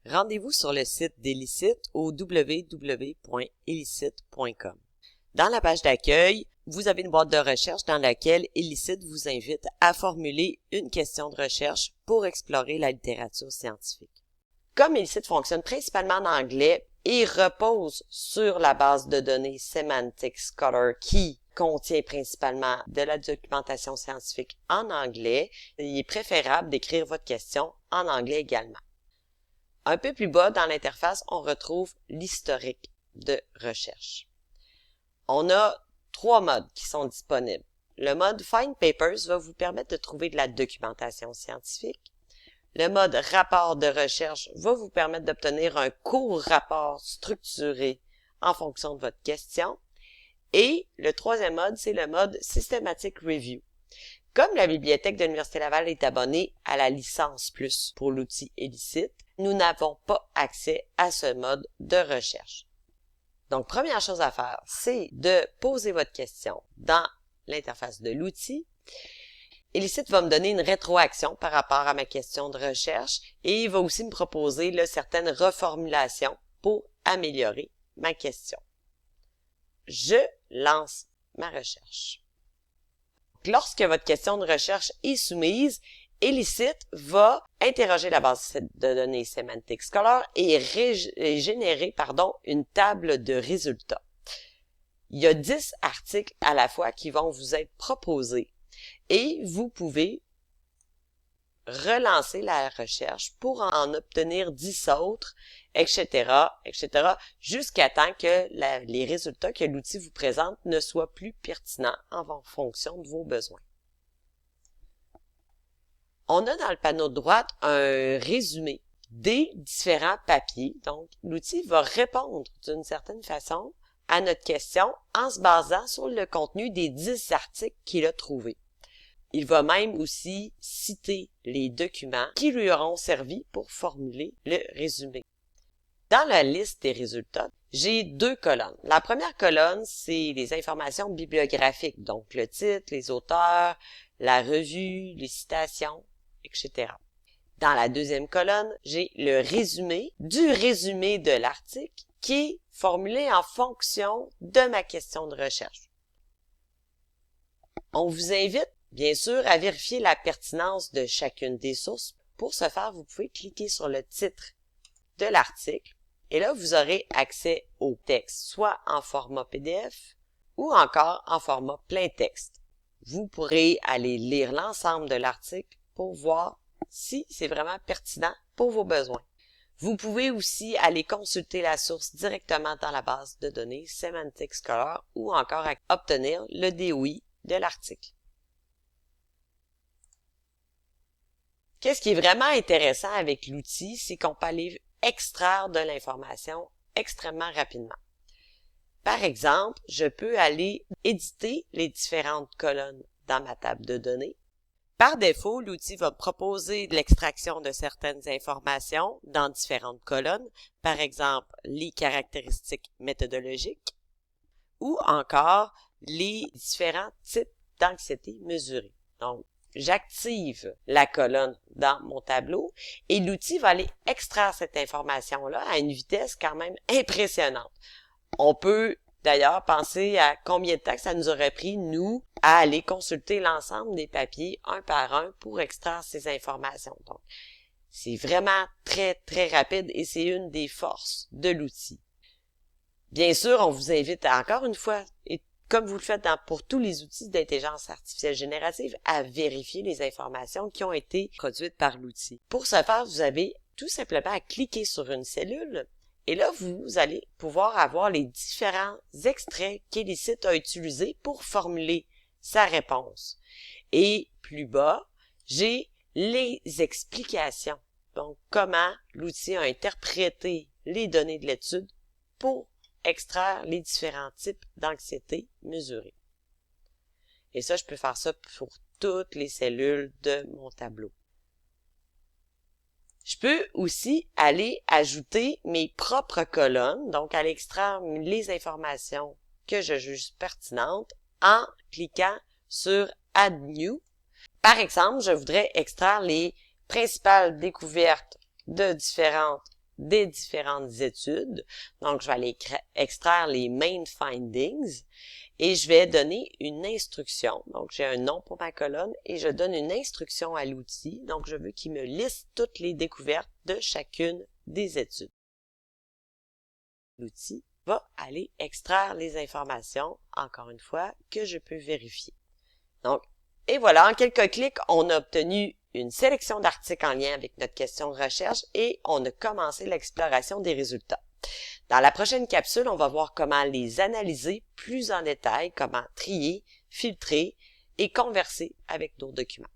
Rendez-vous sur le site d'Elicit au www.elicit.com. Dans la page d'accueil, vous avez une boîte de recherche dans laquelle Elicit vous invite à formuler une question de recherche pour explorer la littérature scientifique. Comme Elicit fonctionne principalement en anglais et repose sur la base de données Semantic Scholar qui contient principalement de la documentation scientifique en anglais, il est préférable d'écrire votre question en anglais également. Un peu plus bas dans l'interface, on retrouve l'historique de recherche. On a 3 modes qui sont disponibles. Le mode Find Papers va vous permettre de trouver de la documentation scientifique. Le mode Rapport de recherche va vous permettre d'obtenir un court rapport structuré en fonction de votre question. Et le 3e mode, c'est le mode Systematic Review. Comme la Bibliothèque de l'Université Laval est abonnée à la licence plus pour l'outil Elicit, nous n'avons pas accès à ce mode de recherche. Donc, première chose à faire, c'est de poser votre question dans l'interface de l'outil. Elicit va me donner une rétroaction par rapport à ma question de recherche et il va aussi me proposer certaines reformulations pour améliorer ma question. Je lance ma recherche. Lorsque votre question de recherche est soumise, Elicit va interroger la base de données Semantic Scholar et générer une table de résultats. Il y a 10 articles à la fois qui vont vous être proposés et vous pouvez relancer la recherche pour en obtenir 10 autres, etc., jusqu'à temps que les résultats que l'outil vous présente ne soient plus pertinents en fonction de vos besoins. On a dans le panneau de droite un résumé des différents papiers. Donc, l'outil va répondre d'une certaine façon à notre question en se basant sur le contenu des 10 articles qu'il a trouvés. Il va même aussi citer les documents qui lui auront servi pour formuler le résumé. Dans la liste des résultats, j'ai 2 colonnes. La première colonne, c'est les informations bibliographiques, donc le titre, les auteurs, la revue, les citations, etc. Dans la deuxième colonne, j'ai le résumé du résumé de l'article qui est formulé en fonction de ma question de recherche. On vous invite bien sûr à vérifier la pertinence de chacune des sources. Pour ce faire, vous pouvez cliquer sur le titre de l'article et là, vous aurez accès au texte, soit en format PDF ou encore en format plein texte. Vous pourrez aller lire l'ensemble de l'article pour voir si c'est vraiment pertinent pour vos besoins. Vous pouvez aussi aller consulter la source directement dans la base de données Semantic Scholar ou encore obtenir le DOI de l'article. Qu'est-ce qui est vraiment intéressant avec l'outil, c'est qu'on peut aller extraire de l'information extrêmement rapidement. Par exemple, je peux aller éditer les différentes colonnes dans ma table de données. Par défaut, l'outil va proposer l'extraction de certaines informations dans différentes colonnes, par exemple les caractéristiques méthodologiques ou encore les différents types d'anxiété mesurée. Donc, j'active la colonne dans mon tableau et l'outil va aller extraire cette information-là à une vitesse quand même impressionnante. On peut d'ailleurs penser à combien de temps ça nous aurait pris, nous, à aller consulter l'ensemble des papiers un par un pour extraire ces informations. Donc, c'est vraiment très, très rapide et c'est une des forces de l'outil. Bien sûr, on vous invite encore une fois, et comme vous le faites pour tous les outils d'intelligence artificielle générative, à vérifier les informations qui ont été produites par l'outil. Pour ce faire, vous avez tout simplement à cliquer sur une cellule et là, vous allez pouvoir avoir les différents extraits qu'Elicit a utilisés pour formuler sa réponse. Et plus bas, j'ai les explications. Donc, comment l'outil a interprété les données de l'étude pour extraire les différents types d'anxiété mesurés. Et ça, je peux faire ça pour toutes les cellules de mon tableau. Je peux aussi aller ajouter mes propres colonnes, donc aller extraire les informations que je juge pertinentes en cliquant sur Add New. Par exemple, je voudrais extraire les principales découvertes de différentes des différentes études. Donc, je vais aller extraire les main findings et je vais donner une instruction. Donc, j'ai un nom pour ma colonne et je donne une instruction à l'outil. Donc, je veux qu'il me liste toutes les découvertes de chacune des études. L'outil va aller extraire les informations, encore une fois, que je peux vérifier. Donc, et voilà, en quelques clics, on a obtenu une sélection d'articles en lien avec notre question de recherche et on a commencé l'exploration des résultats. Dans la prochaine capsule, on va voir comment les analyser plus en détail, comment trier, filtrer et converser avec nos documents.